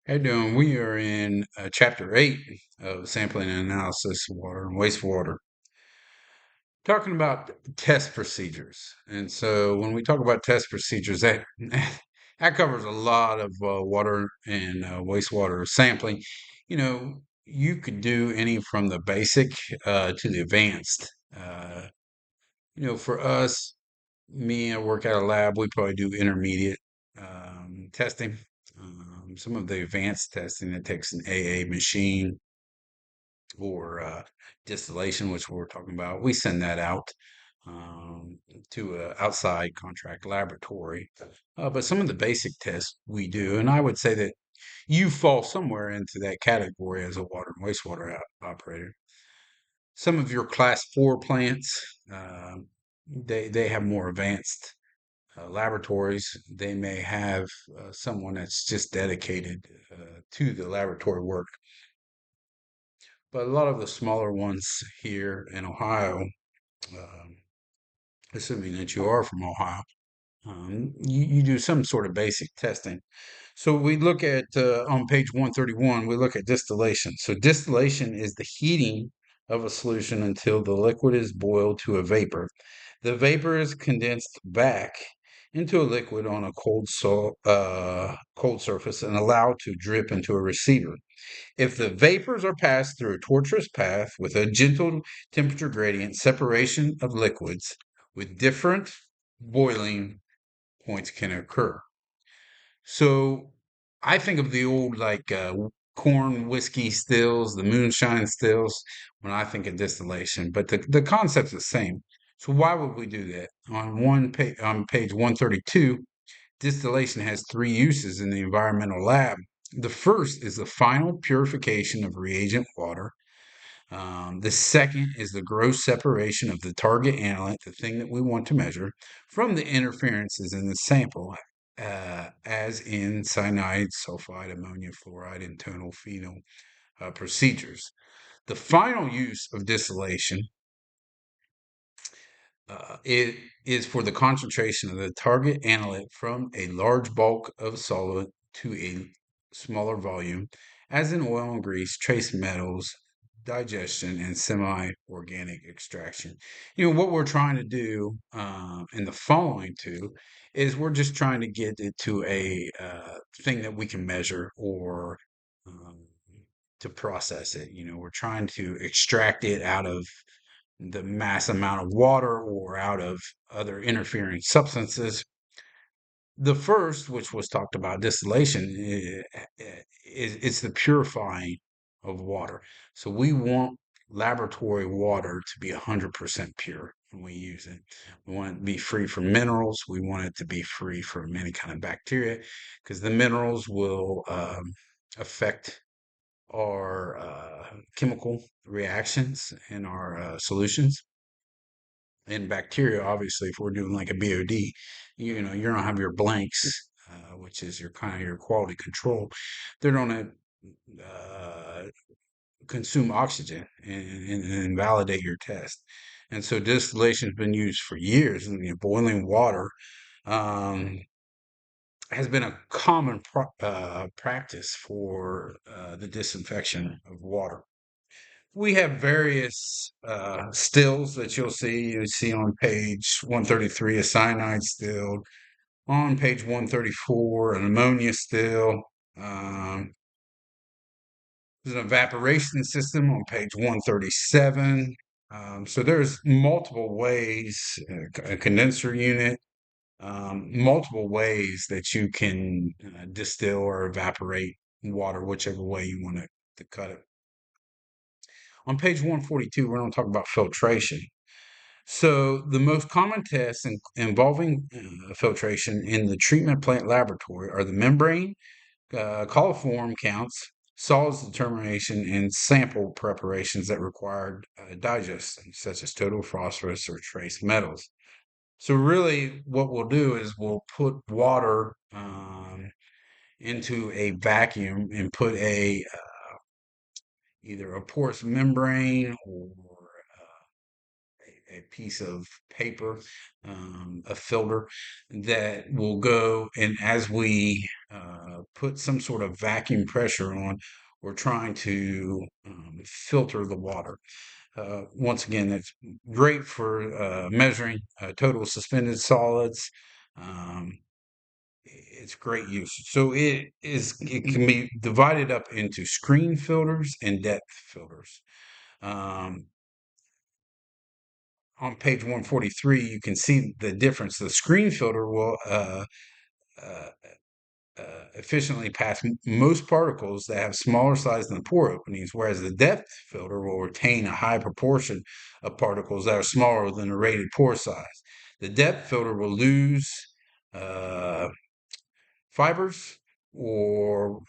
How you doing? We are in chapter 8 of sampling and analysis of water and wastewater, talking about test procedures. And so when we talk about test procedures, that that covers a lot of water and wastewater sampling. You could do any from the basic to the advanced. For us, I work at a lab. We probably do intermediate testing. Some of the advanced testing that takes an AA machine or distillation, which we're talking about, we send that out um, to an outside contract laboratory. But some of the basic tests we do, and I would say that you fall somewhere into that category as a water and wastewater operator. Some of your class 4 plants, they have more advanced laboratories. They may have someone that's just dedicated to the laboratory work. But a lot of the smaller ones here in Ohio, um, assuming that you are from Ohio, you do some sort of basic testing. So we look at on page 131, we look at distillation. So distillation is the heating of a solution until the liquid is boiled to a vapor. The vapor is condensed back into a liquid on a cold surface and allowed to drip into a receiver. If the vapors are passed through a tortuous path with a gentle temperature gradient, separation of liquids with different boiling points can occur. So I think of the old corn whiskey stills, the moonshine stills, when I think of distillation, but the concept's the same. So why would we do that? On page 132, distillation has three uses in the environmental lab. The first is the final purification of reagent water. The second is the gross separation of the target analyte, the thing that we want to measure, from the interferences in the sample, as in cyanide, sulfide, ammonia, fluoride, and tonal phenol procedures. The final use of distillation it is for the concentration of the target analyte from a large bulk of solvent to a smaller volume, as in oil and grease, trace metals, digestion, and semi-organic extraction. What we're trying to do in the following two is we're just trying to get it to a thing that we can measure or um, to process it. We're trying to extract it out of the mass amount of water or out of other interfering substances. The first, which was talked about, distillation, is it's the purifying of water. So we want laboratory water to be 100% pure when we use it. We want it to be free from minerals. We want it to be free from any kind of bacteria because the minerals will affect our chemical reactions in our solutions. And bacteria, obviously, if we're doing like a BOD, you don't have your blanks, which is your kind of your quality control. They're going to consume oxygen and validate your test. And so distillation has been used for years. And boiling water um, has been a common practice for the disinfection of water. We have various stills that you'll see. You see on page 133 a cyanide still, on page 134 an ammonia still. Um, there's an evaporation system on page 137. So there's multiple ways, a condenser unit, multiple ways that you can distill or evaporate water, whichever way you want to cut it. On page 142, we're going to talk about filtration. So, the most common tests involving filtration in the treatment plant laboratory are the membrane, coliform counts, solids determination, and sample preparations that require digestion, such as total phosphorus or trace metals. So, really, what we'll do is we'll put water into a vacuum and put either a porous membrane or a piece of paper, a filter that will go, and as we put some sort of vacuum pressure on, we're trying to filter the water. Once again, it's great for measuring total suspended solids. Um, it's great use. So it can be divided up into screen filters and depth filters. Um, on page 143, you can see the difference. The screen filter will uh, efficiently pass most particles that have smaller size than the pore openings, whereas the depth filter will retain a high proportion of particles that are smaller than the rated pore size. The depth filter will lose uh, fibers or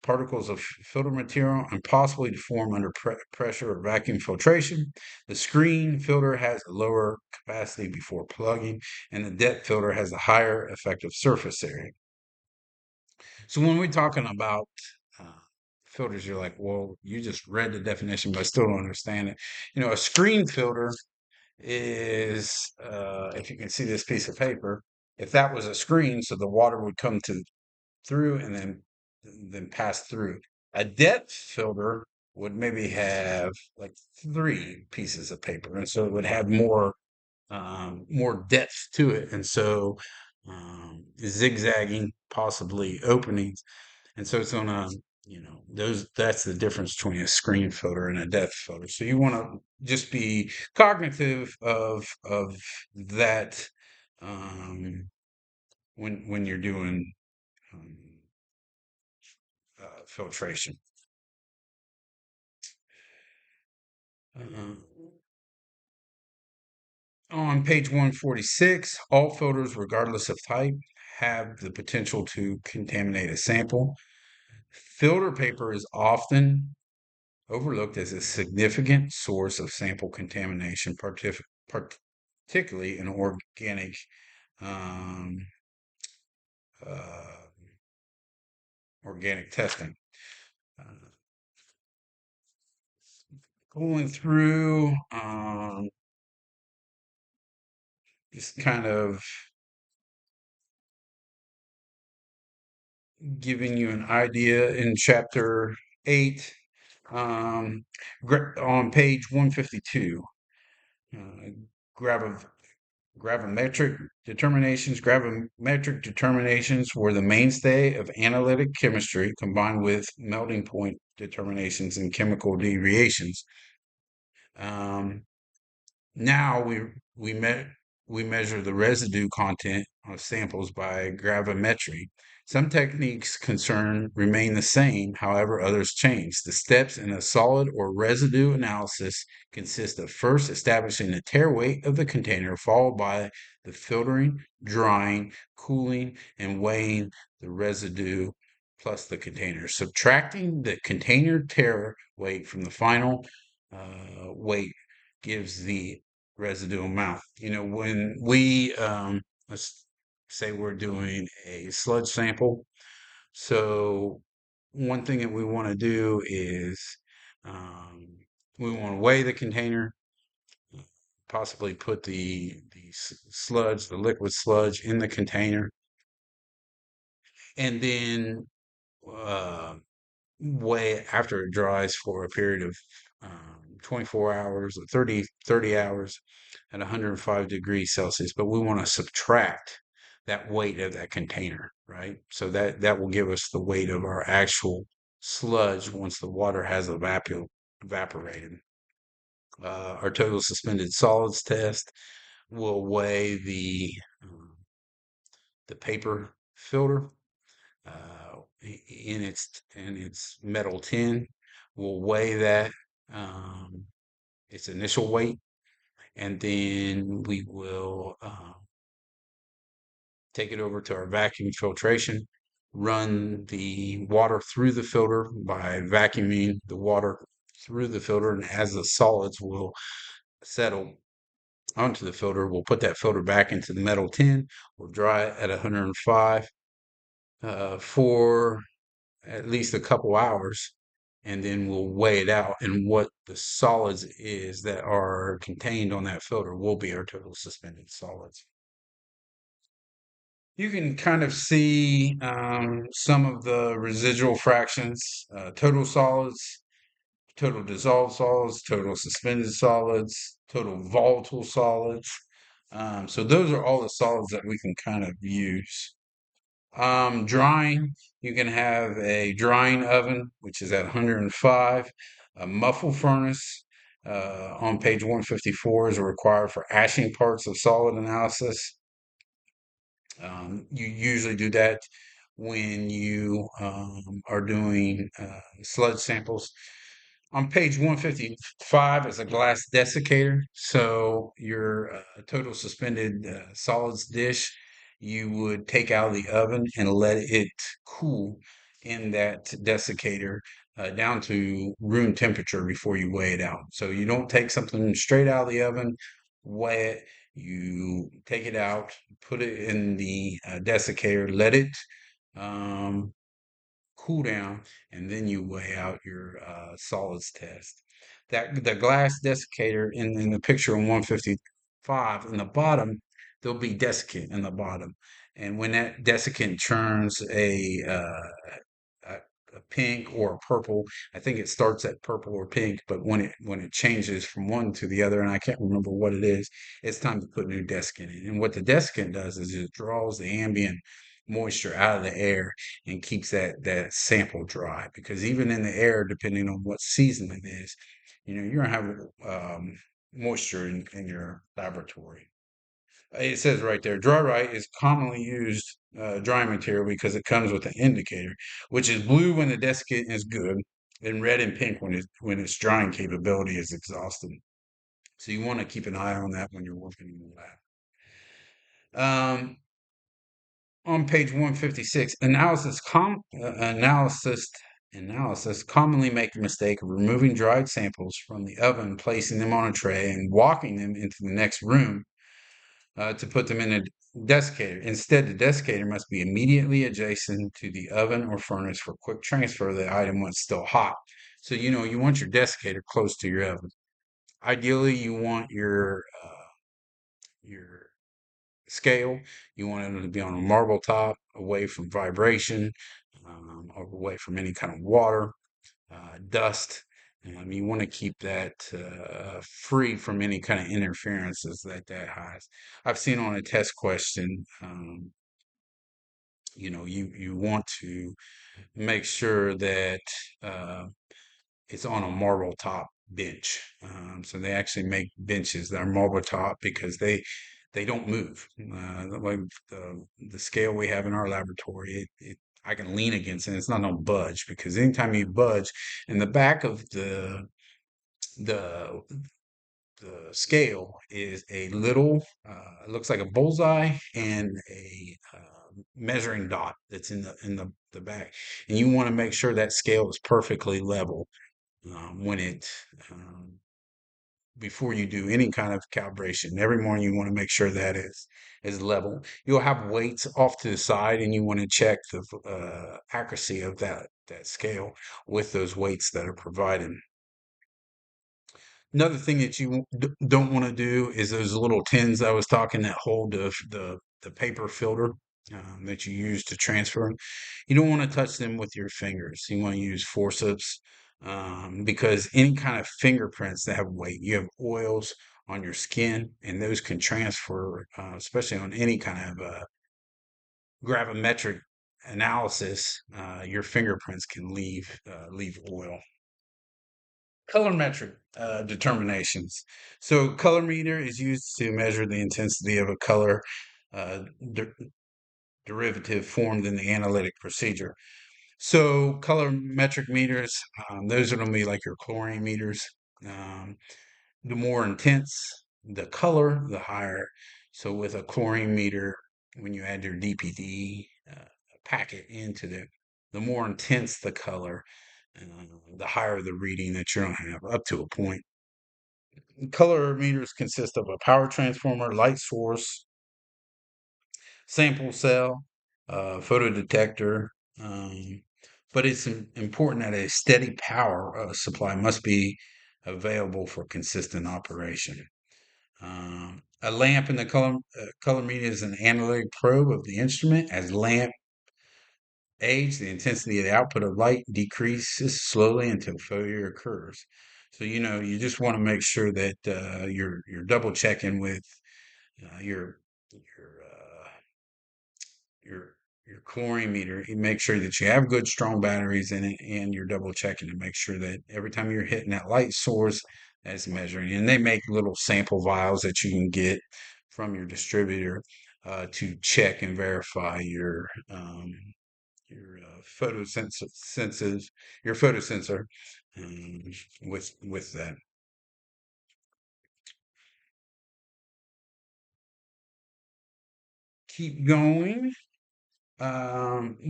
particles of filter material and possibly deform under pressure or vacuum filtration. The screen filter has a lower capacity before plugging, and the depth filter has a higher effective surface area. So when we're talking about uh, filters, you're like, well, you just read the definition, but I still don't understand it. A screen filter is, if you can see this piece of paper, if that was a screen, so the water would come to through and then pass through. A depth filter would maybe have like three pieces of paper, and so it would have more depth to it, and so zigzagging, possibly openings, and so it's gonna, that's the difference between a screen filter and a depth filter. So you want to just be cognitive of that when you're doing um, filtration. Uh, on page 146, all filters, regardless of type, have the potential to contaminate a sample. Filter paper is often overlooked as a significant source of sample contamination, particularly in um, uh, organic testing. Uh, Going through, just kind of giving you an idea in chapter 8, um, on page 152. Uh, grav- Gravimetric determinations were the mainstay of analytic chemistry, combined with melting point determinations and chemical deviations. Um, Now we measure the residue content of samples by gravimetry. Some techniques concern remain the same, however, others change. The steps in a solid or residue analysis consist of first establishing the tare weight of the container, followed by the filtering, drying, cooling, and weighing the residue plus the container. Subtracting the container tare weight from the final weight gives the residue amount. When we, let's say we're doing a sludge sample. So one thing that we want to do is um, we want to weigh the container, possibly put the liquid sludge in the container, and then uh, weigh after it dries for a period of 24 hours or 30 hours at 105 degrees Celsius. But we want to subtract that weight of that container, right? So that will give us the weight of our actual sludge once the water has evaporated. Our total suspended solids test will weigh the paper filter in its metal tin. We'll weigh that its initial weight, and then we will take it over to our vacuum filtration, run the water through the filter by vacuuming the water through the filter, and as the solids will settle onto the filter, we'll put that filter back into the metal tin. We'll dry it at 105 for at least a couple hours, and then we'll weigh it out. And what the solids is that are contained on that filter will be our total suspended solids. You can kind of see some of the residual fractions, total solids, total dissolved solids, total suspended solids, total volatile solids. So those are all the solids that we can kind of use. Drying, you can have a drying oven, which is at 105. A muffle furnace on page 154 is required for ashing parts of solid analysis. You usually do that when you are doing sludge samples. On page 155 is a glass desiccator. So your total suspended solids dish, you would take out of the oven and let it cool in that desiccator down to room temperature before you weigh it out. So you don't take something straight out of the oven, weigh it, you take it out, put it in the desiccator, let it um, cool down, and then you weigh out your solids test. That the glass desiccator in the picture on 155 in the bottom, there'll be desiccant in the bottom, and when that desiccant turns a, a pink or a purple, I think it starts at purple or pink, but when it changes from one to the other, and I can't remember what it is, it's time to put new desiccant in. And what the desiccant does is it draws the ambient moisture out of the air and keeps that sample dry. Because even in the air, depending on what season it is, you're gonna have moisture in your laboratory. It says right there, dry rite is commonly used drying material because it comes with an indicator, which is blue when the desiccant is good, and red and pink when its drying capability is exhausted. So you want to keep an eye on that when you're working in the lab. On page 156, analysis commonly make the mistake of removing dried samples from the oven, placing them on a tray, and walking them into the next room to put them in a desiccator. Instead, the desiccator must be immediately adjacent to the oven or furnace for quick transfer of the item when it's still hot. So, you want your desiccator close to your oven. Ideally, you want your scale. You want it to be on a marble top, away from vibration, or away from any kind of water, dust. You want to keep that free from any kind of interferences that has. I've seen on a test question, you want to make sure that uh, it's on a marble top bench. So they actually make benches that are marble top because they don't move. Like the scale we have in our laboratory, I can lean against it. It's not no budge because anytime you budge, in the back of the the scale is a little, it looks like a bullseye and a measuring dot that's in the back, and you want to make sure that scale is perfectly level when it before you do any kind of calibration. Every morning you want to make sure that is level. You'll have weights off to the side, and you want to check the accuracy of that scale with those weights that are provided. Another thing that you don't want to do is those little tins I was talking that hold the paper filter that you use to transfer. You don't want to touch them with your fingers. You want to use forceps because any kind of fingerprints that have weight, you have oils on your skin, and those can transfer, especially on any kind of gravimetric analysis. Your fingerprints can leave oil. Colorimetric determinations. So color meter is used to measure the intensity of a color uh, de- derivative formed in the analytic procedure. So colorimetric meters, those are going to be like your chlorine meters. Um, the more intense the color, the higher. So with a chlorine meter, when you add your DPD packet into the more intense the color, uh, the higher the reading that you're going to have up to a point. Color meters consist of a power transformer, light source, sample cell, photodetector. Um, but it's important that a steady power supply must be available for consistent operation. A lamp in the color meter is an analytic probe of the instrument. As lamp age, the intensity of the output of light decreases slowly until failure occurs. So, you just want to make sure that you're double checking with your your your chlorine meter. You make sure that you have good strong batteries in it, and you're double checking to make sure that every time you're hitting that light source, that's measuring. And they make little sample vials that you can get from your distributor to check and verify your photosensors, your photosensor, um, with that. Keep going.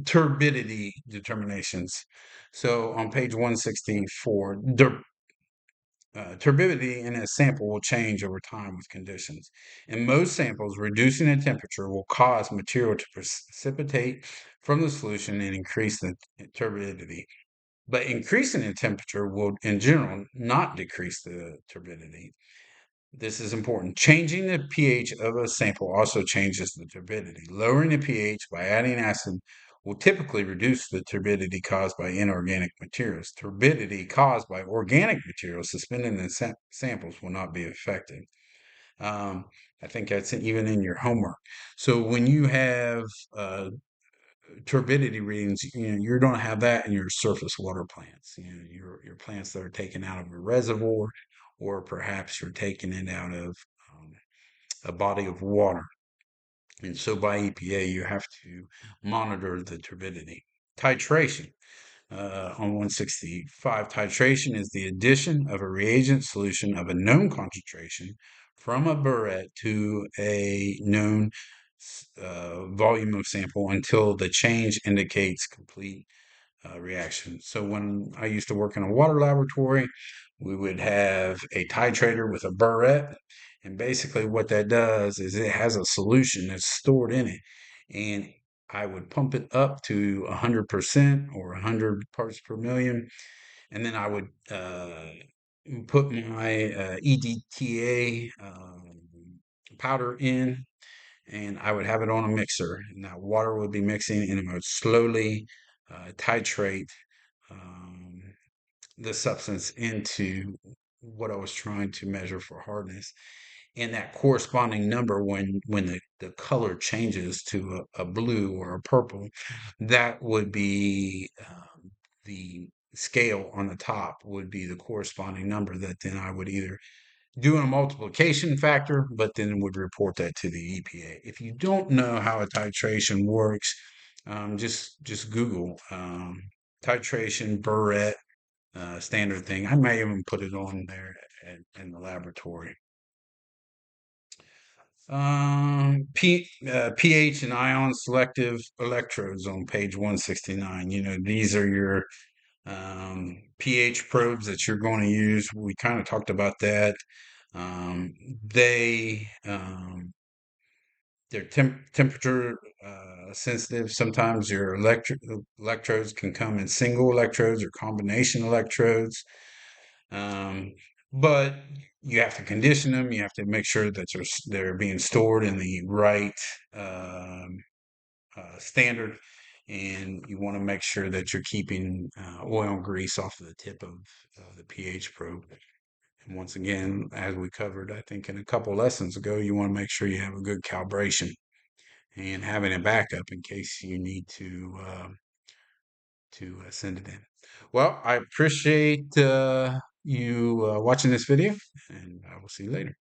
Turbidity determinations. So on page 164, turbidity in a sample will change over time with conditions. In most samples, reducing the temperature will cause material to precipitate from the solution and increase the turbidity. But increasing the temperature will, in general, not decrease the turbidity. This is important. Changing the pH of a sample also changes the turbidity. Lowering the pH by adding acid will typically reduce the turbidity caused by inorganic materials. Turbidity caused by organic materials suspended in samples will not be affected. Um, I think that's even in your homework. So when you have turbidity readings, you're going to have that in your surface water plants. Your plants that are taken out of a reservoir, or perhaps you're taking it out of um, a body of water. And so by EPA, you have to monitor the turbidity. Titration. On 165, titration is the addition of a reagent solution of a known concentration from a burette to a known volume of sample until the change indicates complete reaction. So when I used to work in a water laboratory, we would have a titrator with a burette. And basically, what that does is it has a solution that's stored in it. And I would pump it up to 100% or 100 parts per million. And then I would put my EDTA powder in, and I would have it on a mixer. And that water would be mixing, and it would slowly titrate um, the substance into what I was trying to measure for hardness. And that corresponding number, when the color changes to a blue or a purple, that would be the scale on the top would be the corresponding number that then I would either do a multiplication factor, but then would report that to the EPA. If you don't know how a titration works, just Google titration burette standard thing. I may even put it on there in the laboratory. pH and ion selective electrodes on page 169. These are your pH probes that you're going to use. We kind of talked about that. Um, they they're temperature sensitive. Sometimes your electrodes can come in single electrodes or combination electrodes. Um, but you have to condition them. You have to make sure that they're being stored in the right um, standard, and you want to make sure that you're keeping oil and grease off of the tip of the pH probe. And once again, as we covered, I think in a couple lessons ago, you want to make sure you have a good calibration and having a backup in case you need to send it in. Well, I appreciate you watching this video, and I will see you later.